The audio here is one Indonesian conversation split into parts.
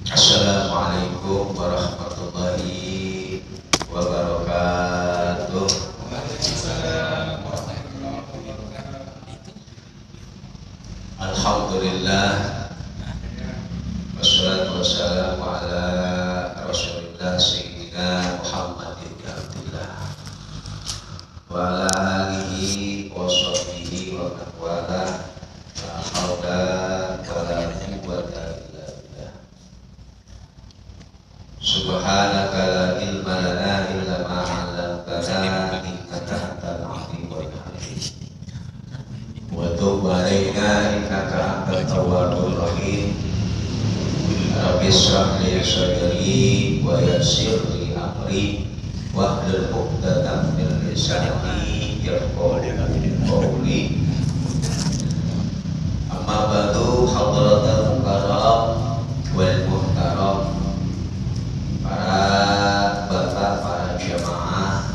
Assalamualaikum warahmatullahi wabarakatuh. Alhamdulillah, wassalatu wassalamu ala Rasulillah Sayyidina Muhammad bin Abdullah wa ala alihi wa sahbihi wa man wala, la haula wa la quwwata illa billah. Subhanaka la ilma lana illa ma 'allamtana innaka antal alimul hakim. Wa tub 'alaina innaka antat tawwabur rahim. Rabbi shrah li sadri wa yassir li amri wahlul 'uqdatam min lisani yafqahu qawli. Amma ba'du, hadratul mukarram wal muhtaram, para bapak, para jamaah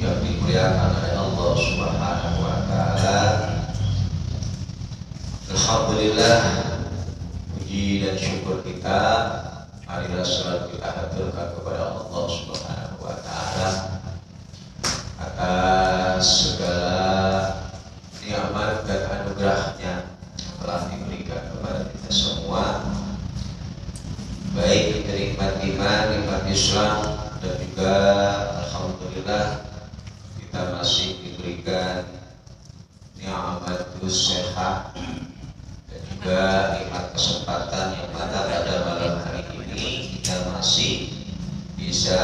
yang dimuliakan oleh Allah Subhanahu wa taala. Alhamdulillah, puji dan syukur kita marilah selalu kita haturkan kepada Allah Subhanahu wa taala atas segala nikmat dan anugerahnya yang telah diberikan kepada kita semua, baik nikmat iman, nikmat Islam, dan juga alhamdulillah kita masih diberikan nikmat sehat dan juga nikmat kesempatan yang mana pada malam hari ini kita masih bisa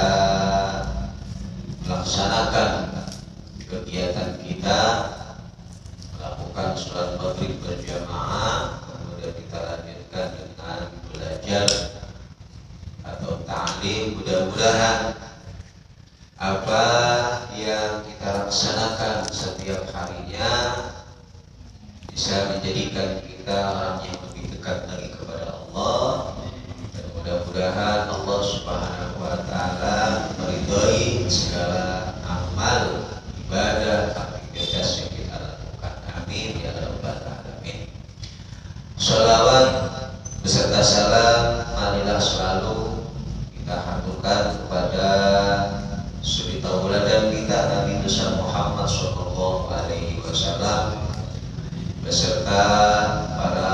melaksanakan kegiatan kita, melakukan sholat maghrib berjamaah, kemudian kita lanjutkan dengan belajar atau ta'lim. Mudah-mudahan apa yang kita laksanakan setiap harinya bisa menjadikan kita orang yang lebih dekat lagi kepada Allah, dan mudah-mudahan Allah Subhanahu wa taala meridhai segala amal ibadah aktivitas yang kita lakukan. Amin ya rabbal alamin. Shalawat beserta salam marilah selalu kita haturkan kepada suri tauladan kita Nabi besar Muhammad sallallahu alaihi wasallam beserta para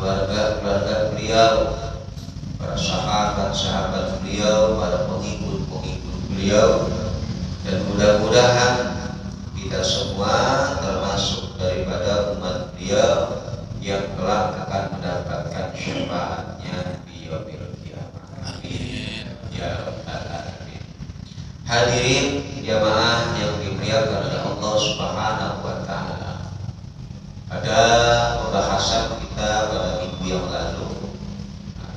keluarga beliau, para sahabat beliau, para pengikut beliau, dan mudah-mudahan kita semua termasuk daripada umat beliau yang kelak akan mendapatkan syafaatnya di yaumil qiyamah. Amin ya rabbal alamin. Hadirin jamaah yang dimuliakan oleh Allah Subhanahu wa taala, pada pembahasan kita pada minggu yang lalu,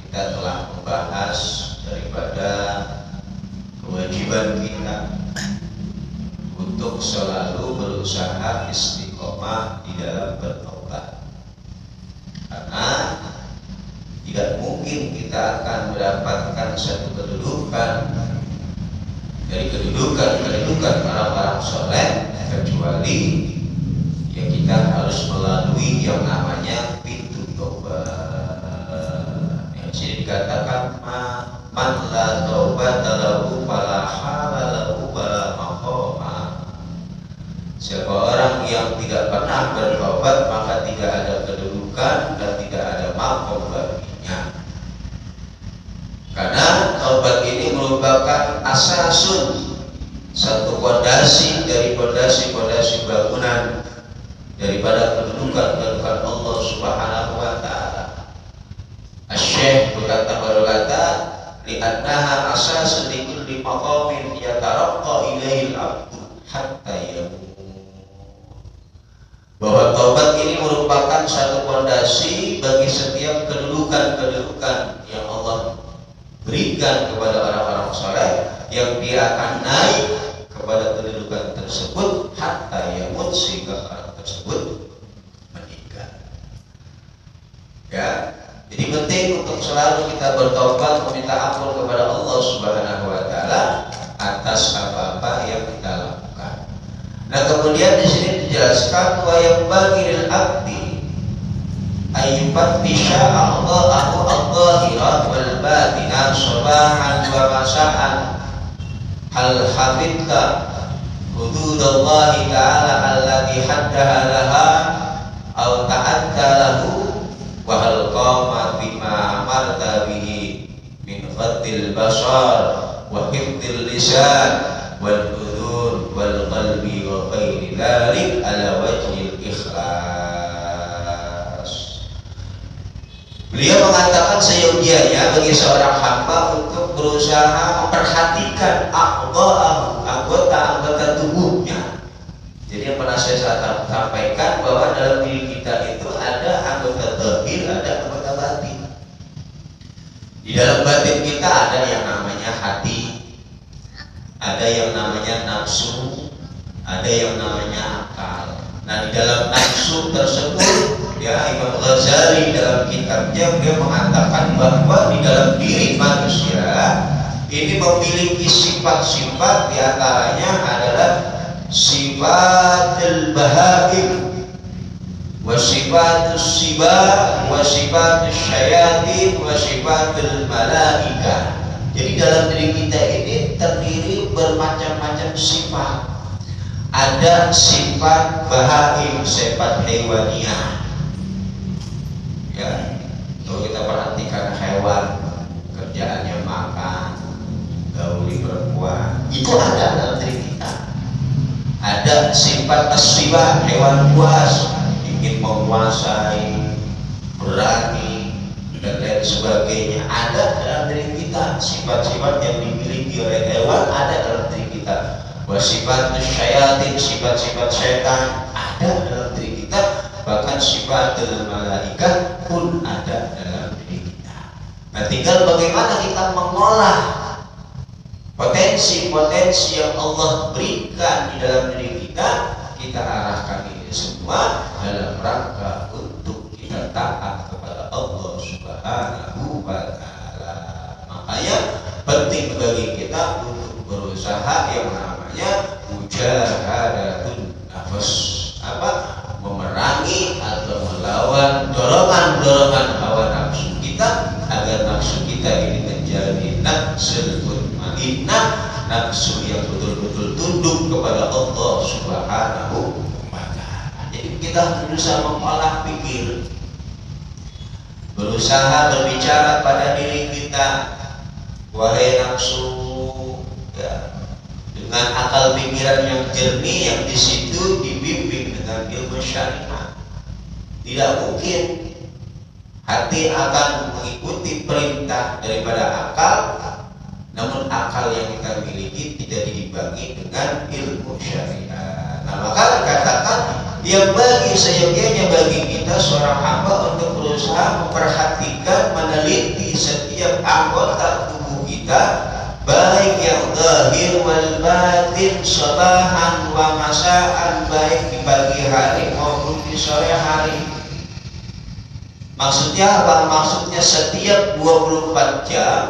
kita telah membahas daripada kewajiban kita untuk selalu berusaha istiqomah di dalam bertaubat, karena tidak mungkin kita akan mendapatkan satu kedudukan dari kedudukan orang-orang soleh kecuali ya kita harus melalui yang namanya pintu taubat. Yang sini dikatakan man la taubata lahu fala hala lahu wala maqama. Siapa orang yang tidak pernah bertobat maka tidak ada kedudukan dan tidak ada maqam baginya. Karena taubat ini merupakan asasun, satu fondasi dari fondasi bangunan daripada kedudukan Allah Subhanahu wa taala. Asy-Syaikh berkata li'annaha asasun li kulli maqamin yataraqqa ilaihil 'abdu hatta yamut. Bahwa taubat ini merupakan satu fondasi bagi setiap kedudukan yang Allah berikan kepada orang-orang saleh, yang dia akan naik kepada kedudukan tersebut hatta yamut, sehingga orang tersebut meninggal. Ya, jadi penting untuk selalu kita bertobat, meminta ampun kepada Allah Subhanahu wa taala atas apa-apa yang kita lakukan. Nah, kemudian di sini dijelaskan wa yang bagil abdi ayyufattisha a'dha'ahu adh-dhahirat wal batinah sabahan wa masa'an. Hal hafidta hududallahi ta'ala allati haddaha laha aw ta'adda lahu wa hal qama bima amarta bihi min ghaddil basar wa hifdil lisan wal udhun wal qalbi wa ghairi dhalik ala wajhil ikhlas. Beliau mengatakan seyogianya bagi seorang hamba untuk berusaha memperhatikan anggota tubuhnya. Jadi yang pernah saya sampaikan bahwa dalam diri kita itu ada anggota zahir, ada anggota batin. Di dalam batin kita ada yang namanya hati, ada yang namanya nafsu, ada yang namanya akal. Nah, di dalam nafsu tersebut, ya, Imam Ghazali dalam kitabnya dia mengatakan bahwa di dalam diri manusia ini memiliki sifat-sifat, diantaranya adalah sifatul bahaim, wa sifatus sibah, wa sifatus syayatin, wa sifatul malaika. Jadi dalam diri kita ini terdiri bermacam-macam sifat. Ada sifat bahaim, sifat hewaniyah. Ya, kalau kita perhatikan hewan, kerjaannya makan, gauli perempuan, itu ada dalam diri kita. Ada sifat asyiba, hewan buas, ingin menguasai, berani, dan lain sebagainya. Ada dalam diri kita. Sifat-sifat yang dimiliki oleh hewan ada dalam diri kita. Wasifat syayatin, sifat-sifat setan ada dalam diri kita. Bahkan sifatul malaikat pun ada dalam diri kita. Nah, tinggal bagaimana kita mengolah potensi-potensi yang Allah berikan di dalam diri kita. Kita arahkan ini semua dalam rangka untuk kita taat kepada Allah Subhanahu wa ta'ala. Makanya penting bagi kita untuk berusaha yang namanya mujahadatun nafas, memerangi atau melawan dorongan-dorongan hawa nafsu kita agar nafsu kita ini menjadi nafsul mutmainnah, nafsu yang betul-betul tunduk kepada Allah Subhanahu wa ta'ala. Jadi kita berusaha mengolah pikir, berusaha berbicara pada diri kita, wahai nafsu, ya, dengan akal pikiran yang jernih yang di situ dibimbing dengan ilmu syariat. Tidak mungkin hati akan mengikuti perintah daripada akal, namun akal yang kita miliki tidak diimbangi dengan ilmu syariat. Nah, maka dikatakan yang bagi seyogianya bagi kita seorang hamba untuk berusaha memperhatikan, meneliti setiap anggota tubuh kita, baik yang zahir wal batin, sabahan wa masaan, baik di pagi hari maupun di sore hari. Maksudnya apa? Maksudnya setiap 24 jam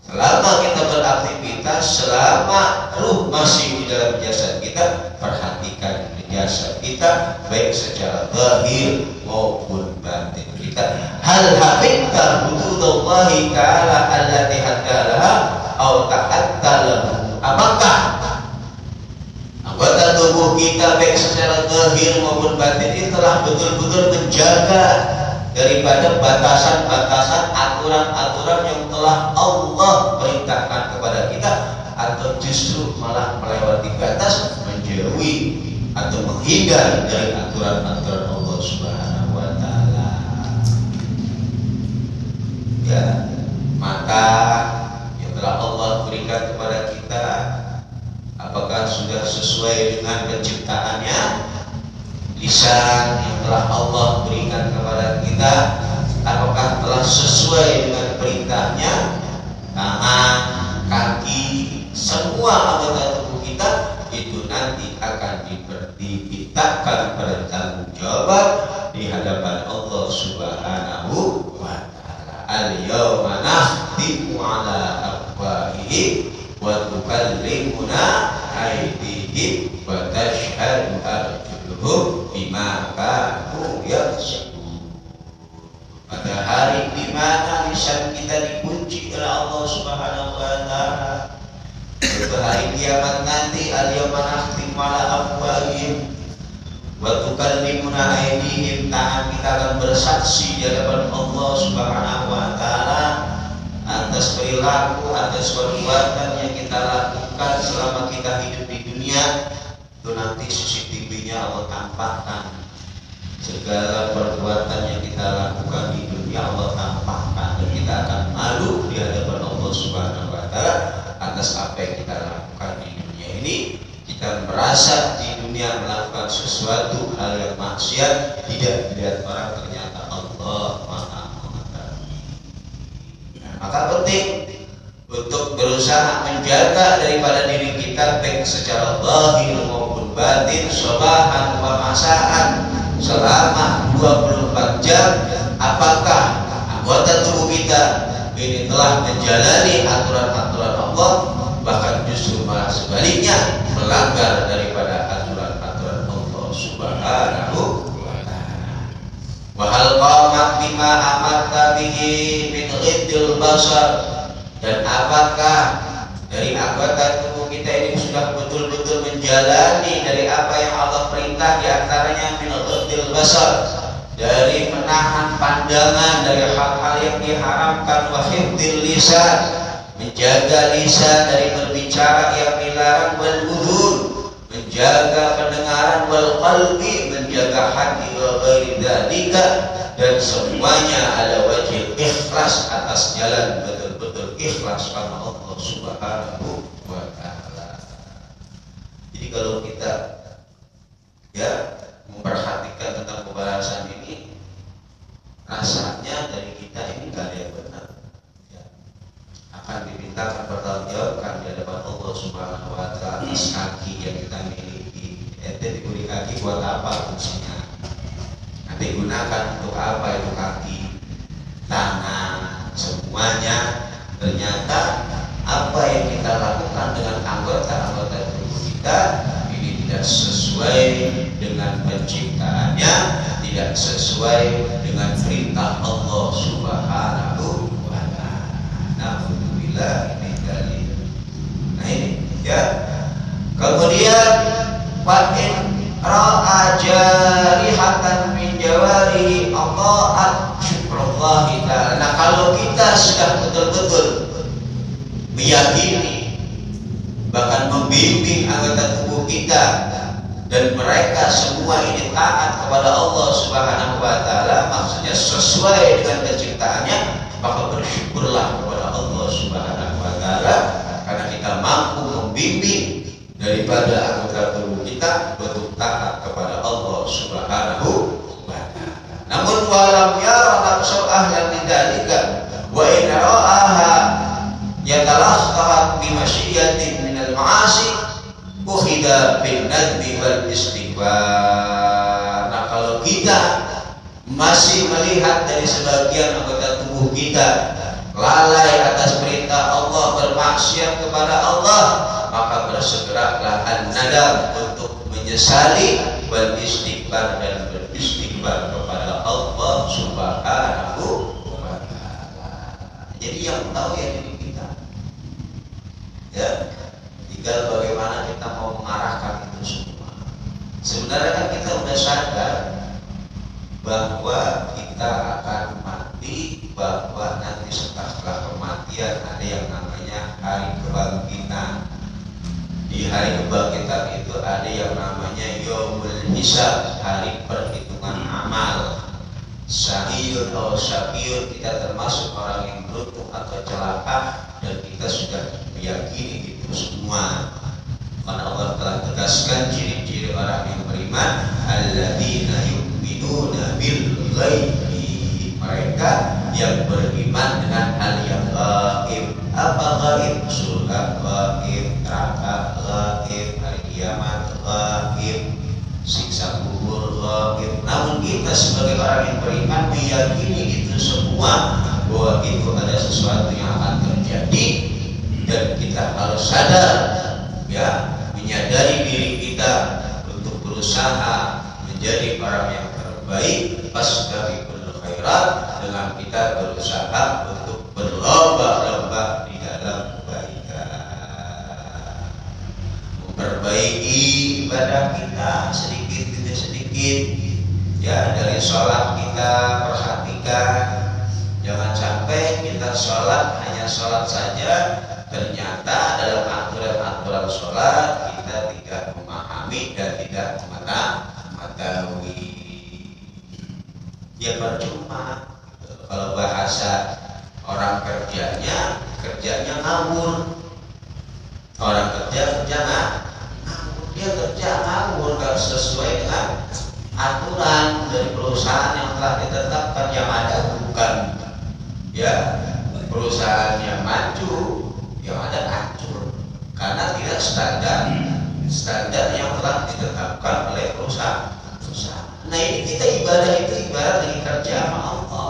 selama kita beraktivitas, selama ruh masih di dalam jasad kita, perhatikan jasad kita baik secara zahir maupun batin kita. Hal hafidta hududallahi ta'ala allati haddalaha aw ta'attalahu. Apakah anggota tubuh kita baik secara zahir maupun batin ini telah betul-betul menjaga daripada batasan-batasan, aturan-aturan yang telah Allah perintahkan kepada kita, atau justru malah melewati batas, menjauhi atau menghindar dari aturan-aturan Allah Subhanahu wa ta'ala. Ya, mata yang telah Allah berikan kepada kita, apakah sudah sesuai dengan penciptaannya? Lisan yang telah Allah berikan kepada kita, apakah telah sesuai dengan perintahnya? Tangan, kaki, semua anggota tubuh kita itu nanti akan dimintakan bertanggungjawab di hadapan Allah Subhanahu wa ta'ala. Al-yawma nakhtimu ala afwahihim wa tukallimuna aydihim wa tashhadu arjuluhum bima kanu yaksibun. hari di mana lisan kita dikunci oleh Allah Subhanahu wa taala. Yaitu hari kiamat nanti, al-yauma nakhtimu ala afwahihim wa tukallimuna aydihim, tangan kita akan bersaksi di hadapan Allah Subhanahu wa taala atas perilaku, atas perbuatan yang kita lakukan selama kita hidup di dunia. Itu nanti CCTV-nya Allah tampakkan. Segala perbuatan yang kita lakukan di dunia Allah tampakkan, dan kita akan malu di hadapan Allah Subhanahu wa taala atas apa yang kita lakukan di dunia ini. Kita merasa di dunia melakukan sesuatu hal yang maksiat, tidak dilihat orang, ternyata Allah Maha mengetahui. Maka penting untuk berusaha menjaga daripada diri kita baik secara zahir maupun batin, sobahan wa masaan, selama 24 jam. Apakah anggota tubuh kita ini telah menjalani aturan-aturan Allah, bahkan justru malah sebaliknya melanggar daripada aturan-aturan Allah Subhanahu wa ta'ala. Wa hal qamat bima amarta bihi min ghiddil basar, dan apakah dari anggota tubuh kita ini sudah betul-betul menjalani dari apa yang Allah perintah, di antaranya min ghiddil basar, dari menahan pandangan dari hal-hal yang diharamkan, wa hifdzil lisan, menjaga lisan dari berbicara yang dilarang, wal udhun, menjaga pendengaran, wal qalbi, menjaga hati, wa ghairi dzalika, dan semuanya ala wajhil ikhlas, atas jalan betul-betul ikhlas karena Allah Subhanahu wa ta'ala. Jadi kalau kita memperhatikan tentang pembahasan ini, rasanya dari kita ini gak ada yang benar, akan dimintakan pertanggungjawabkan di hadapan Allah Subhanahu wa ta'ala atas kaki yang kita miliki. Ente diberi kaki buat apa fungsinya? Nanti gunakan untuk apa itu kaki, tangan, semuanya. Ternyata apa yang kita lakukan dengan anggota-anggota tubuh kita ini tidak sesuai dengan penciptaannya, tidak sesuai dengan perintah Allah Subhanahu wa ta'ala. Nah ini ya. Kemudian wa in ra'a jarihatan min jawarihi ata'at syukrullah ta'ala. Nah kalau kita sudah betul-betul meyakini, bahkan membimbing anggota tubuh kita, dan mereka semua ini taat kepada Allah Subhanahu wa ta'ala, maksudnya sesuai dengan penciptaannya, maka bersyukurlah kepada Allah Subhanahu wa ta'ala karena kita mampu membimbing daripada anggota tubuh kita betul taat kepada Allah Subhanahu wa ta'ala. Namun walam yara nafsu ahlan lidzalika wa in ra'aha yatalaqahat bi masyiatin minal ma'asi ukhida bin nadbi wal istighfar. Nah kalau kita masih melihat dari sebagian anggota tubuh kita lalai atas perintah Allah, bermaksiat kepada Allah, maka bersegeralah an-nadam untuk menyesali, wal istighfar, dan beristighfar kepada Allah Subhanahu wa ta'ala. Jadi yang tahu ya diri kita, ya tinggal bagaimana kita mau mengarahkan itu semua. Sebenarnya kan kita sudah sadar bahwa kita akan mati, bahwa nanti setelah kematian ada yang namanya hari kebangkitan. Di hari kebangkitan itu ada yang namanya yaumul hisab, hari perhitungan amal. Sahiyun atau syakiyun, kita termasuk orang yang beruntung atau celaka, dan kita sudah meyakini itu semua. Karena Allah telah tegaskan ciri-ciri orang yang beriman, alladzina yu'minuna bil ghaibi, mereka yang beriman dengan hal yang gaib. Apa gaib? Surga gaib, neraka gaib, hari kiamat gaib, siksa kubur gaib. Namun kita sebagai orang yang beriman meyakini itu semua, bahwa itu ada sesuatu yang akan terjadi, dan kita harus sadar, ya, menyadari diri kita untuk berusaha menjadi orang yang terbaik. Fastabiqul khairat. akhirat dengan kita berusaha untuk berlomba-lomba di dalam kebaikan, memperbaiki ibadah kita sedikit demi sedikit. Ya, dari sholat kita perhatikan, jangan sampai kita sholat hanya sholat saja, ternyata dalam aturan-aturan sholat kita tidak memahami dan tidak mengetahui. Ya percuma. Kalau bahasa orang kerjanya ngawur. Orang kerja ngawur, dia kerja ngawur, gak sesuai dengan aturan dari perusahaan yang telah ditetapkan. Yang ada bukan ya perusahaan yang maju, yang ada hancur karena tidak standar yang telah ditetapkan oleh perusahaan. Nah ini kita ibadah itu ibarat lagi kerja sama Allah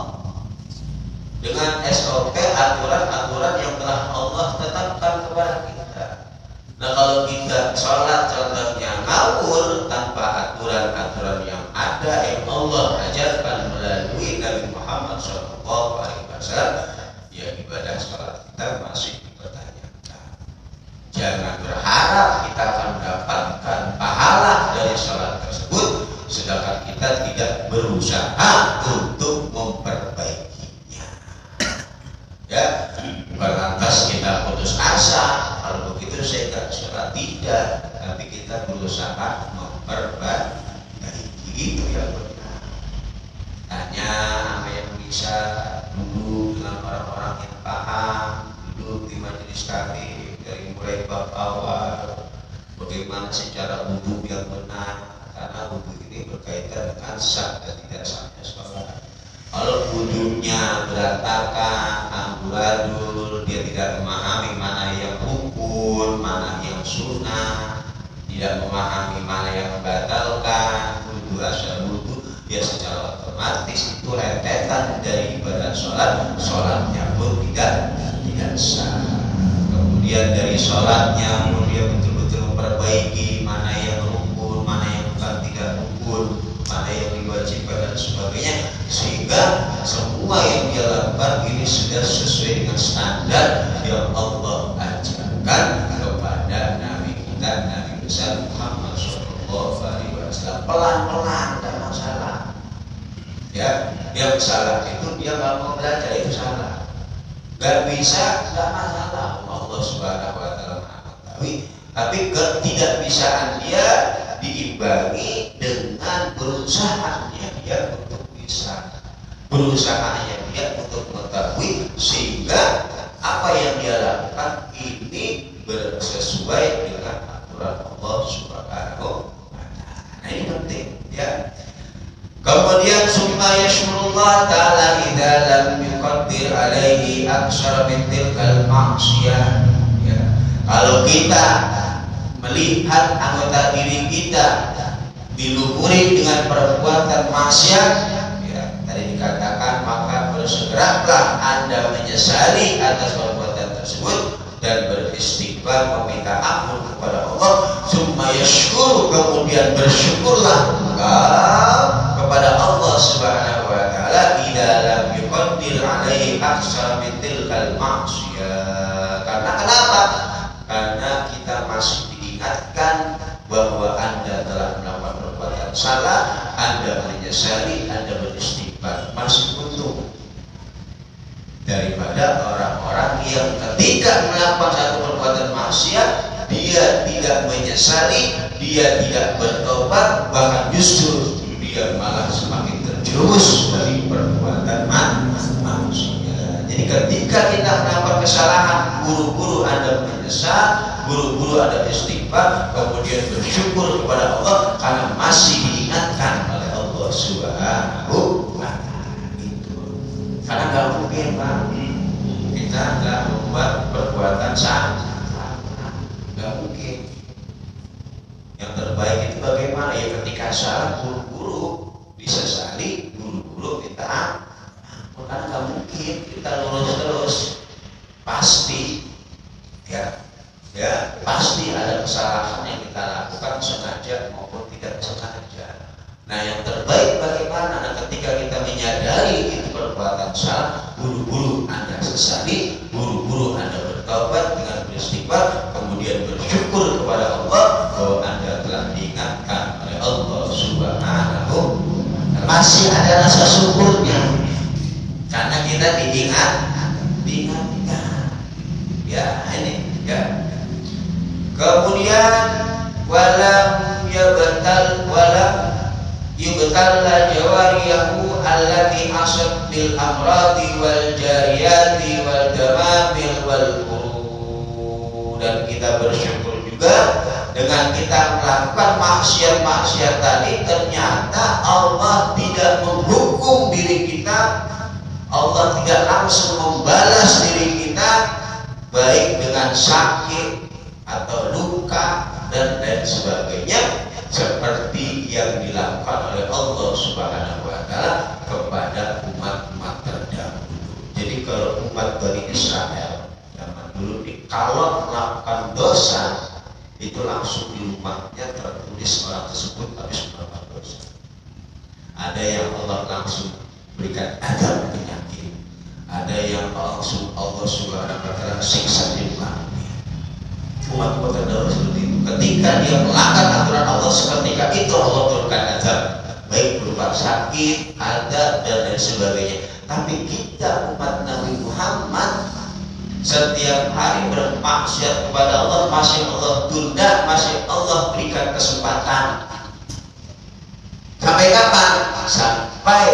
dengan SOP, aturan-aturan yang telah Allah tetapkan kepada kita. Nah kalau kita sholat contohnya ngawur tanpa aturan-aturan yang ada yang Allah ajarkan melalui Nabi Muhammad SAW, ya ibadah sholat kita masih dipertanyakan. Jangan berharap kita akan mendapatkan pahala dari sholat tersebut sedangkan kita tidak berusaha untuk memperbaikinya. Ya, bukan lantas kita putus asa kalau begitu saya tidak sholat, tidak, tapi kita berusaha memperbaiki. Itu yang benar. Tanya apa yang bisa, duduk dengan orang-orang yang paham, duduk di majelis kami dari mulai bab awal, bagaimana secara wudhu yang benar, karena wudhu ini berkaitan dengan sah dan tidak sahnya sholat. Kalau wudhunya berantakan, amburadul, dia tidak memahami mana yang rukun, mana yang sunnah, tidak memahami mana yang membatalkan wudhu, asal wudhu, dia secara otomatis itu rentetan dari ibadah sholat, sholatnya pun tidak sah. Kemudian dari sholatnya pun dia betul-betul memperbaiki mana yang rukun, mana yang bukan tidak rukun, mana yang diwajibkan dan sebagainya, sehingga semua yang dia lakukan ini sudah sesuai dengan standar yang Allah ajarkan kepada Nabi kita, Nabi besar Muhammad SAW. Pelan-pelan, tidak masalah. Ya, yang salah itu dia nggak mau belajar, itu salah. Gak bisa, nggak masalah. Allah Subhanahu Wa Taala mengetahui. Tapi ketidakbisaan dia diimbangi dengan berusahanya dia untuk bisa, berusahanya dia untuk mengetahui, sehingga apa yang dia lakukan ini sesuai dengan aturan Allah Subhanahu wa Ta'ala. Nah ini penting ya. Kemudian summa yashkurullah ta'ala idza lam yuqaddir alaihi aksara min tilkal ma'siyah. Ya. Kalau kita melihat anggota diri kita dilumuri dengan perbuatan maksiat, ya, tadi dikatakan maka bersegeralah Anda menyesali atas perbuatan tersebut dan beristighfar meminta ampun kepada Allah. Summa yashkur, kemudian bersyukurlah kepada Allah Subhanahu wa Ta'ala idza lam yuqaddir alaihi aksara min tilkal ma'siyah. Karena kenapa? Karena kita masih diingatkan bahwa Anda telah melakukan perbuatan salah, Anda menyesali, Anda beristighfar, masih untung daripada orang-orang yang ketika melakukan satu perbuatan maksiat dia tidak menyesali, dia tidak bertobat, bahkan justru dia malah semakin terjerumus dari perbuatan maksiat. Jadi ketika kita melakukan kesalahan, buru-buru Anda menyesal, buru-buru ada istighfar, kemudian bersyukur kepada Allah karena masih diingatkan oleh Allah Subhanahu wa Ta'ala. Itu karena nggak mungkin Pak kita nggak membuat perbuatan salah, nggak mungkin. Yang terbaik itu bagaimana? Ya ketika salah buru-buru disesali, buru-buru minta ampun, karena nggak mungkin kita lurus terus, pasti ya pasti ada kesalahan yang kita lakukan sengaja maupun tidak sengaja. Nah yang terbaik bagaimana? Nah, ketika kita menyadari itu buru-buru Anda sesali, buru-buru Anda bertaubat dengan beristighfar, kemudian bersyukur kepada Allah bahwa Anda telah diingatkan oleh Allah Subhanahu. Masih ada rasa syukurnya karena kita diingatkan. Ya ini ya. Kemudian walam yubtal jawariyahu allati asad bil amradi wal jariyati wal damamil wal buru. Dan kita bersyukur juga dengan kita melakukan maksiat-maksiat tadi, ternyata Allah tidak menghukum diri kita, Allah tidak langsung membalas diri kita baik dengan sakit atau luka dan lain sebagainya, seperti yang dilakukan oleh Allah Subhanahu wa Ta'ala kepada umat-umat terdahulu. Jadi kalau umat Bani Israel zaman dulu kalau melakukan dosa itu langsung di rumahnya tertulis orang tersebut habis melakukan dosa. Ada yang Allah langsung berikan azab penyakit, ada yang langsung Allah Subhanahu wa Ta'ala siksa di rumahnya. Umat-umat terdahulu seperti itu. Ketika dia melanggar aturan Allah, seketika itu Allah turunkan azab, baik berupa sakit, adab dan lain sebagainya. Tapi kita umat Nabi Muhammad setiap hari bermaksiat kepada Allah, masih Allah tunda, masih Allah berikan kesempatan. Sampai kapan? Sampai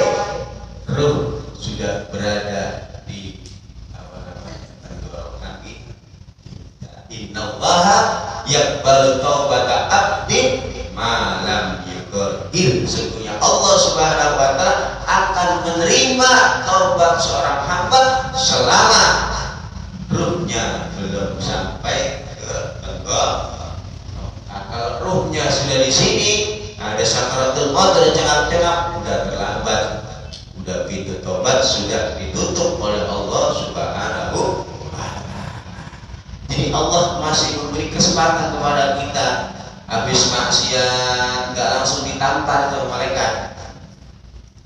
ruh sudah berada di tenggorokan kita. Innallaha yaqbalu taubata abdin ma lam yughir. Sesungguhnya Allah Subhanahu wa Ta'ala akan menerima taubat seorang hamba selama ruhnya belum sampai ke tenggorokan. Nah, kalau ruhnya sudah di sini, ada sakaratul maut, ada cengap-cengap, udah terlambat, udah pintu tobat sudah ditutup oleh Allah Subhanahu wa Ta'ala. Jadi Allah masih memberi kesempatan kepada kita. Habis maksiat nggak langsung ditampar ke malaikat.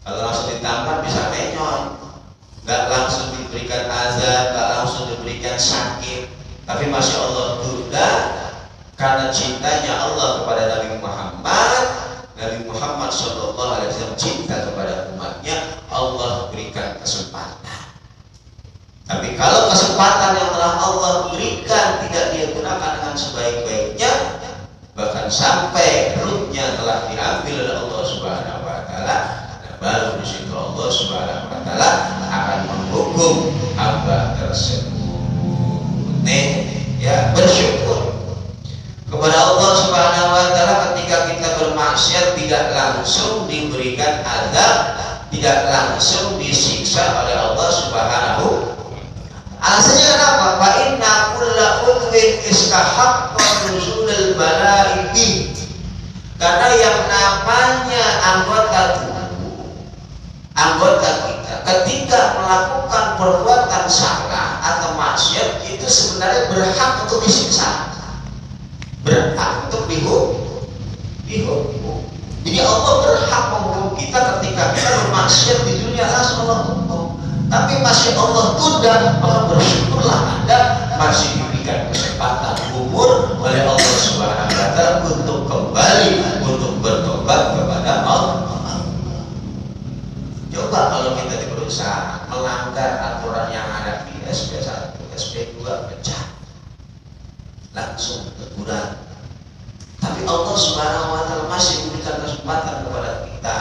Kalau langsung ditampar bisa menyon, nggak langsung diberikan azab, nggak langsung diberikan sakit, tapi masya Allah tunda karena cintanya Allah kepada Nabi Muhammad. Nabi Muhammad SAW cinta kepada umatnya, Allah berikan kesempatan. Tapi kalau kesempatan yang telah Allah berikan tidak dia gunakan dengan sebaik-baiknya, bahkan sampai ruhnya telah diambil oleh Allah Subhanahu wa Ta'ala, baru di situ Allah Subhanahu wa Ta'ala akan menghukum hamba tersebut. Nih, ya, bersyukur kepada Allah Subhanahu wa Ta'ala ketika kita bermaksiat tidak langsung diberikan azab, tidak langsung disiksa oleh Allah Subhanahu. Alasannya kenapa? Fa inna kulla udwin istahaqqa nuzulul bala'i. Karena yang namanya anggota kita ketika melakukan perbuatan salah atau maksiat itu sebenarnya berhak untuk disiksa, berhak untuk dihukum. Jadi Allah berhak menghukum kita ketika kita bermaksiat di dunia, langsung Allah hukum. Tapi masih Allah tunda, Allah bersyukurlah Anda masih diberikan kesempatan umur oleh Allah Subhanahu wa Ta'ala untuk kembali, untuk bertobat kepada Allah. Coba kalau kita di perusahaan melanggar aturan yang ada di SP1, SP2 pecah, langsung teguran. Tapi Allah Subhanahu wa Ta'ala masih memberikan kesempatan kepada kita.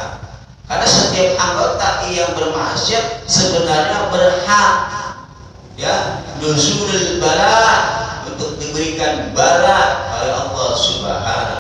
Karena setiap anggota yang bermaksiat sebenarnya berhak, ya, nuzulul bala, untuk diberikan bala oleh Allah Subhanahu